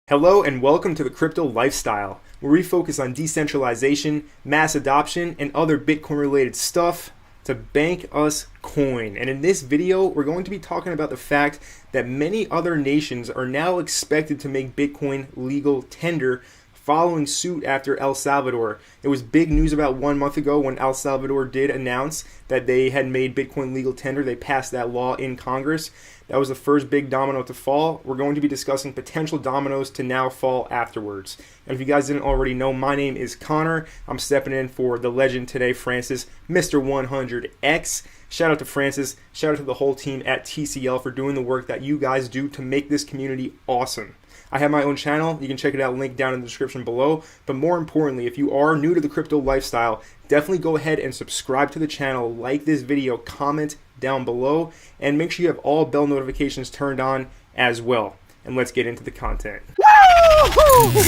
Hello and welcome to the Crypto Lifestyle, where we focus on decentralization, mass adoption, and other Bitcoin related stuff to bank us coin. And in this video, we're going to be talking about the fact that many other nations are now expected to make Bitcoin legal tender, following suit after El Salvador. It was big news about 1 month ago when El Salvador did announce that they had made Bitcoin legal tender. They passed that law in Congress. That was the first big domino to fall. We're going to be discussing potential dominoes to now fall afterwards. And if you guys didn't already know, my name is Connor. I'm stepping in for the legend today, Francis, Mr. 100X. Shout out to Francis. Shout out to the whole team at TCL for doing the work that you guys do to make this community awesome. I have my own channel. You can check it out, link down in the description below. But more importantly, if you are new to the crypto lifestyle, definitely go ahead and subscribe to the channel, like this video, comment down below, and make sure you have all bell notifications turned on as well. And let's get into the content. Woo-hoo!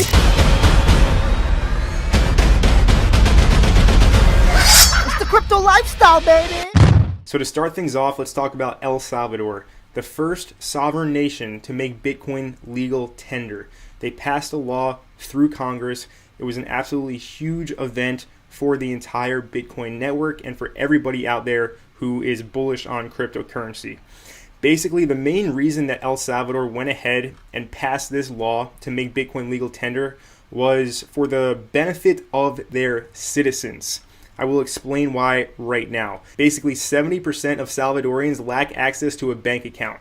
It's the crypto lifestyle, baby! So to start things off, let's talk about El Salvador, the first sovereign nation to make Bitcoin legal tender. They passed a law through Congress. It was an absolutely huge event for the entire Bitcoin network and for everybody out there who is bullish on cryptocurrency. Basically, the main reason that El Salvador went ahead and passed this law to make Bitcoin legal tender was for the benefit of their citizens. I will explain why right now. Basically, 70% of Salvadorians lack access to a bank account.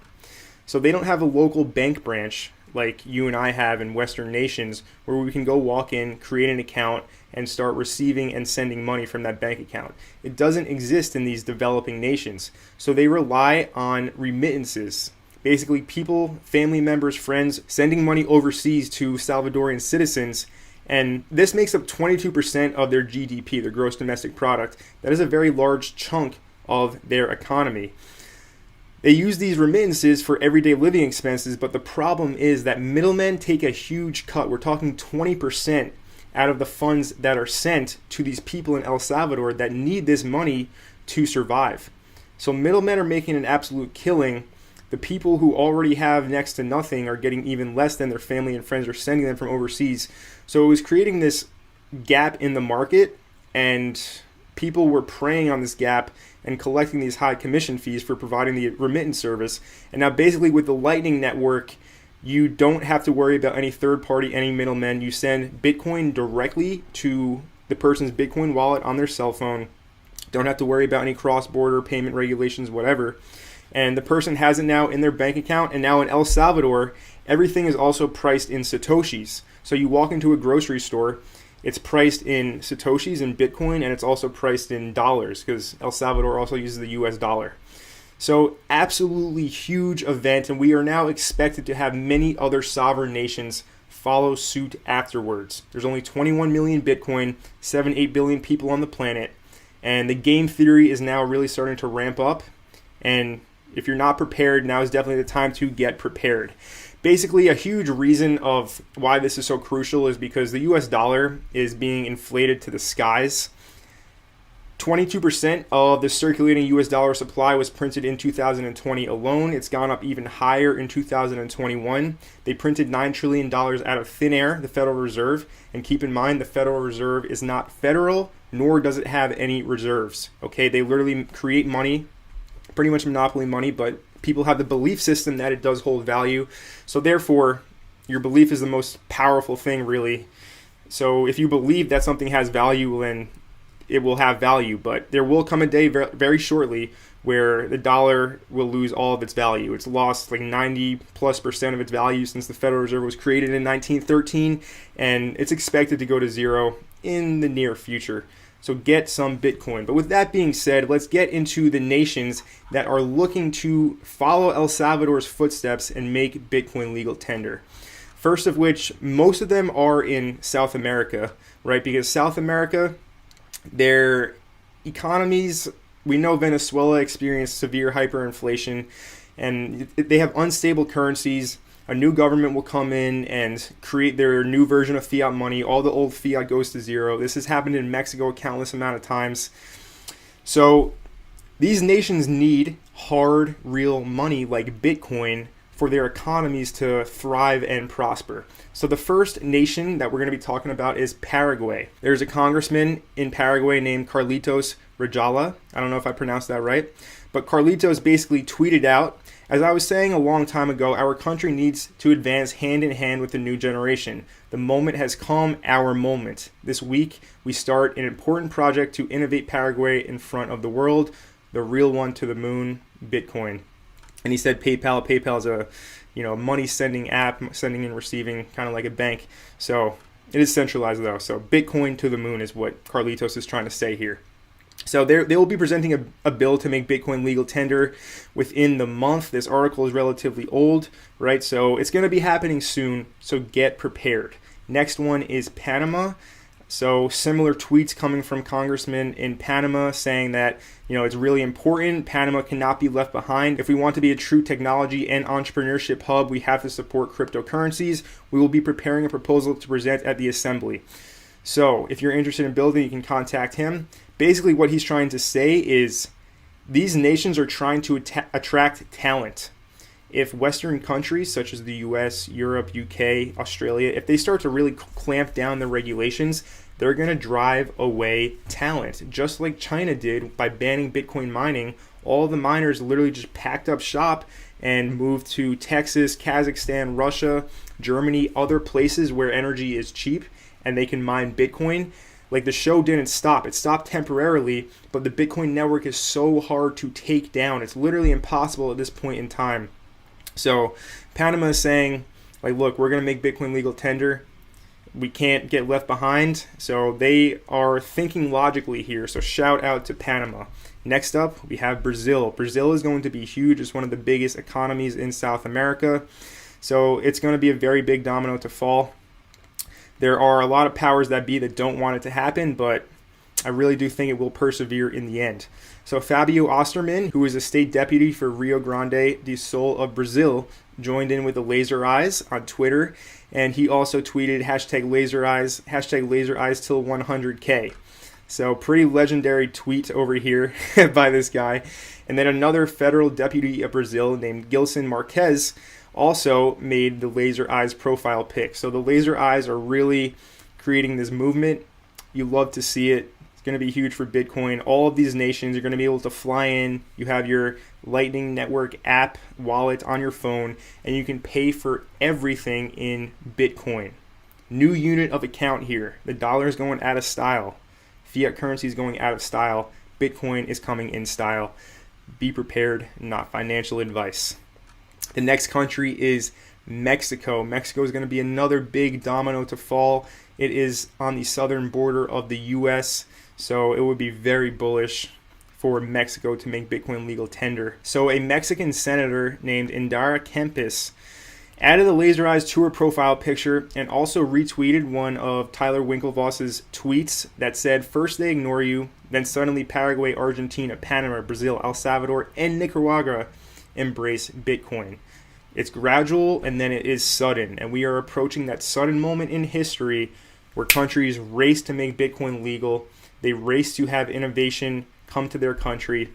So they don't have a local bank branch like you and I have in Western nations where we can go walk in, create an account, and start receiving and sending money from that bank account. It doesn't exist in these developing nations. So they rely on remittances. Basically, people, family members, friends, sending money overseas to Salvadorian citizens. And this makes up 22% of their GDP, their gross domestic product. That is a very large chunk of their economy. They use these remittances for everyday living expenses, but the problem is that middlemen take a huge cut. We're talking 20% out of the funds that are sent to these people in El Salvador that need this money to survive. So middlemen are making an absolute killing. The people who already have next to nothing are getting even less than their family and friends are sending them from overseas. So it was creating this gap in the market, and people were preying on this gap and collecting these high commission fees for providing the remittance service. And now basically with the Lightning Network, you don't have to worry about any third party, any middlemen. You send Bitcoin directly to the person's Bitcoin wallet on their cell phone. Don't have to worry about any cross-border payment regulations, whatever. And the person has it now in their bank account. And now in El Salvador, everything is also priced in Satoshis. So you walk into a grocery store, it's priced in Satoshis and Bitcoin, and it's also priced in dollars because El Salvador also uses the US dollar. So absolutely huge event, and we are now expected to have many other sovereign nations follow suit afterwards. There's only 21 million Bitcoin, 8 billion people on the planet, and the game theory is now really starting to ramp up. And if you're not prepared, now is definitely the time to get prepared. Basically, a huge reason of why this is so crucial is because the US dollar is being inflated to the skies. 22% of the circulating US dollar supply was printed in 2020 alone. It's gone up even higher in 2021. They printed $9 trillion out of thin air, the Federal Reserve. And keep in mind, the Federal Reserve is not federal, nor does it have any reserves. Okay, they literally create money, pretty much monopoly money, but people have the belief system that it does hold value. So therefore, your belief is the most powerful thing, really. So if you believe that something has value, then it will have value. But there will come a day very shortly where the dollar will lose all of its value. It's lost like 90+% of its value since the Federal Reserve was created in 1913, and it's expected to go to zero in the near future. So get some Bitcoin. But with that being said, let's get into the nations that are looking to follow El Salvador's footsteps and make Bitcoin legal tender. First of which, most of them are in South America, right? Because South America, their economies, we know Venezuela experienced severe hyperinflation, and they have unstable currencies. A new government will come in and create their new version of fiat money. All the old fiat goes to zero. This has happened in Mexico a countless amount of times. So these nations need hard, real money like Bitcoin for their economies to thrive and prosper. So the first nation that we're going to be talking about is Paraguay. There's a congressman in Paraguay named Carlitos Rajala. I don't know if I pronounced that right, but Carlitos basically tweeted out, as I was saying a long time ago, our country needs to advance hand in hand with the new generation. The moment has come, our moment. This week, we start an important project to innovate Paraguay in front of the world, the real one to the moon, Bitcoin. And he said PayPal. PayPal is a money sending app, sending and receiving, kind of like a bank. So it is centralized though. So Bitcoin to the moon is what Carlitos is trying to say here. So they will be presenting a bill to make Bitcoin legal tender within the month. This article is relatively old, right? So it's going to be happening soon. So get prepared. Next one is Panama. So similar tweets coming from congressmen in Panama saying that, it's really important. Panama cannot be left behind. If we want to be a true technology and entrepreneurship hub, we have to support cryptocurrencies. We will be preparing a proposal to present at the assembly. So if you're interested in building, you can contact him. Basically what he's trying to say is these nations are trying to attract talent. If Western countries such as the US, Europe, UK, Australia, if they start to really clamp down the regulations, they're going to drive away talent. Just like China did by banning Bitcoin mining, all the miners literally just packed up shop and moved to Texas, Kazakhstan, Russia, Germany, other places where energy is cheap and they can mine Bitcoin. Like the show didn't stop. It stopped temporarily, but the Bitcoin network is so hard to take down. It's literally impossible at this point in time. So Panama is saying, look, we're going to make Bitcoin legal tender. We can't get left behind. So they are thinking logically here. So shout out to Panama. Next up, we have Brazil. Brazil is going to be huge. It's one of the biggest economies in South America. So it's going to be a very big domino to fall. There are a lot of powers that be that don't want it to happen, but I really do think it will persevere in the end. So Fabio Osterman, who is a state deputy for Rio Grande do Sul of Brazil, joined in with the laser eyes on Twitter, and he also tweeted #laser eyes till 100K. So pretty legendary tweet over here by this guy. And then another federal deputy of Brazil named Gilson Marquez also made the laser eyes profile pic. So the laser eyes are really creating this movement. You love to see it. It's going to be huge for Bitcoin. All of these nations are going to be able to fly in. You have your Lightning Network app wallet on your phone, and you can pay for everything in Bitcoin. New unit of account here. The dollar is going out of style. Fiat currency is going out of style. Bitcoin is coming in style. Be prepared, not financial advice. The next country is Mexico. Mexico is going to be another big domino to fall. It is on the southern border of the US, so it would be very bullish for Mexico to make Bitcoin legal tender. So a Mexican senator named Indira Kempis added the laser eyes to her profile picture and also retweeted one of Tyler Winklevoss's tweets that said, first they ignore you, then suddenly Paraguay, Argentina, Panama, Brazil, El Salvador, and Nicaragua embrace Bitcoin. It's gradual and then it is sudden, and we are approaching that sudden moment in history where countries race to make Bitcoin legal. They race to have innovation come to their country.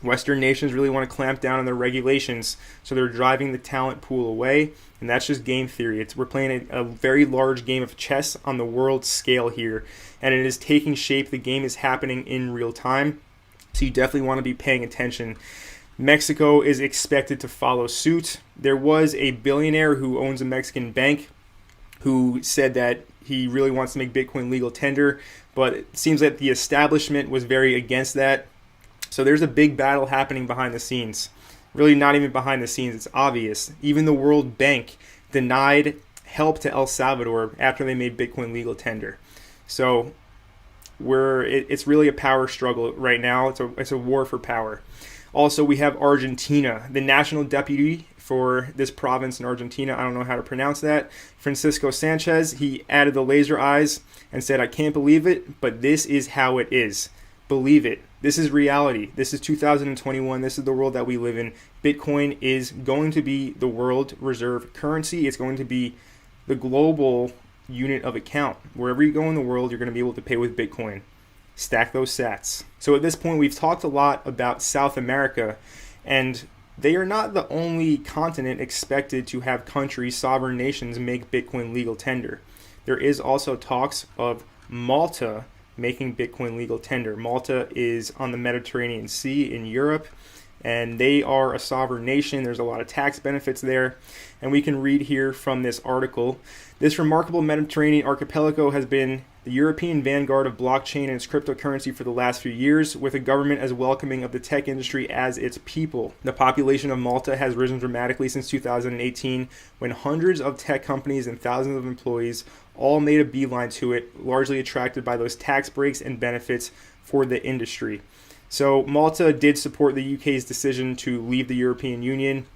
Western nations really want to clamp down on their regulations, so they're driving the talent pool away, and that's just game theory. We're playing a very large game of chess on the world scale here, and it is taking shape. The game is happening in real time, so you definitely want to be paying attention. Mexico is expected to follow suit. There was a billionaire who owns a Mexican bank who said that he really wants to make Bitcoin legal tender, but it seems that the establishment was very against that. So there's a big battle happening behind the scenes. Really not even behind the scenes, it's obvious. Even the World Bank denied help to El Salvador after they made Bitcoin legal tender. So it's really a power struggle right now. It's a war for power. Also, we have Argentina. The national deputy for this province in Argentina, I don't know how to pronounce that, Francisco Sanchez, he added the laser eyes and said, I can't believe it, but this is how it is. Believe it. This is reality. This is 2021. This is the world that we live in. Bitcoin is going to be the world reserve currency. It's going to be the global unit of account. Wherever you go in the world, you're going to be able to pay with Bitcoin. Stack those sats. So at this point, we've talked a lot about South America, and they are not the only continent expected to have countries, sovereign nations, make Bitcoin legal tender. There is also talks of Malta making Bitcoin legal tender. Malta is on the Mediterranean Sea in Europe, and they are a sovereign nation. There's a lot of tax benefits there. And we can read here from this article. This remarkable Mediterranean archipelago has been the European vanguard of blockchain and its cryptocurrency for the last few years, with a government as welcoming of the tech industry as its people. The population of Malta has risen dramatically since 2018, when hundreds of tech companies and thousands of employees all made a beeline to it, largely attracted by those tax breaks and benefits for the industry. So Malta did support the UK's decision to leave the European Union.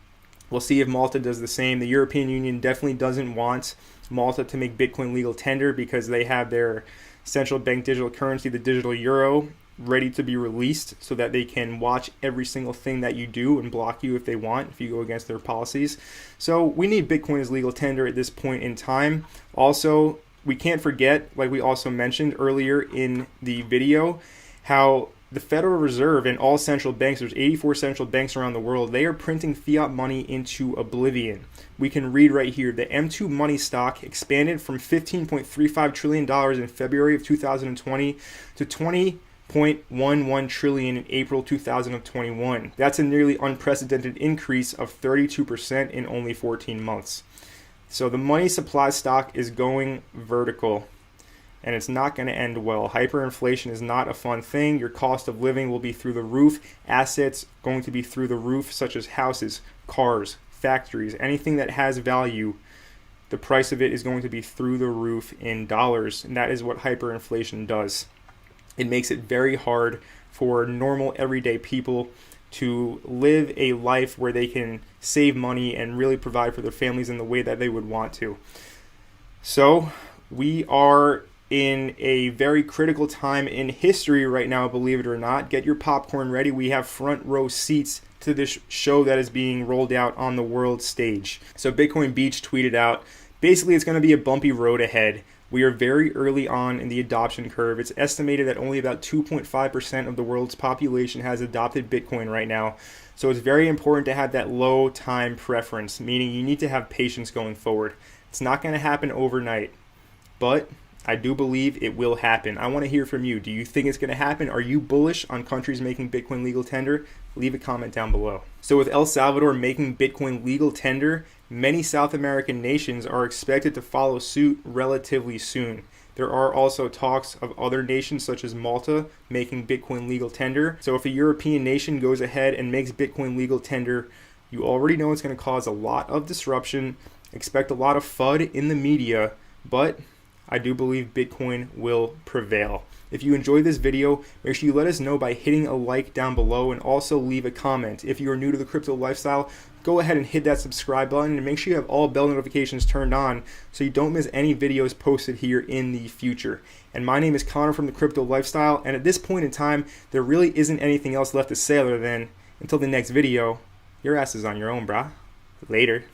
We'll see if Malta does the same. The European Union definitely doesn't want Malta to make Bitcoin legal tender because they have their central bank digital currency, the digital euro, ready to be released so that they can watch every single thing that you do and block you if they want, if you go against their policies. So we need Bitcoin as legal tender at this point in time. Also, we can't forget, like we also mentioned earlier in the video, how the Federal Reserve and all central banks, there's 84 central banks around the world, they are printing fiat money into oblivion. We can read right here, the M2 money stock expanded from $15.35 trillion in February of 2020 to $20.11 trillion in April 2021. That's a nearly unprecedented increase of 32% in only 14 months. So the money supply stock is going vertical, and it's not going to end well. Hyperinflation is not a fun thing. Your cost of living will be through the roof. Assets going to be through the roof, such as houses, cars, factories, anything that has value. The price of it is going to be through the roof in dollars, and that is what hyperinflation does. It makes it very hard for normal everyday people to live a life where they can save money and really provide for their families in the way that they would want to. So we are in a very critical time in history right now, believe it or not. Get your popcorn ready. We have front row seats to this show that is being rolled out on the world stage. So Bitcoin Beach tweeted out, basically it's going to be a bumpy road ahead. We are very early on in the adoption curve. It's estimated that only about 2.5% of the world's population has adopted Bitcoin right now. So it's very important to have that low time preference, meaning you need to have patience going forward. It's not going to happen overnight, but I do believe it will happen. I want to hear from you. Do you think it's going to happen? Are you bullish on countries making Bitcoin legal tender? Leave a comment down below. So with El Salvador making Bitcoin legal tender, many South American nations are expected to follow suit relatively soon. There are also talks of other nations such as Malta making Bitcoin legal tender. So if a European nation goes ahead and makes Bitcoin legal tender, you already know it's going to cause a lot of disruption. Expect a lot of FUD in the media, but I do believe Bitcoin will prevail. If you enjoyed this video, make sure you let us know by hitting a like down below and also leave a comment. If you are new to the crypto lifestyle, go ahead and hit that subscribe button and make sure you have all bell notifications turned on so you don't miss any videos posted here in the future. And my name is Connor from the Crypto Lifestyle, and at this point in time, there really isn't anything else left to say other than, until the next video, your ass is on your own, brah. Later.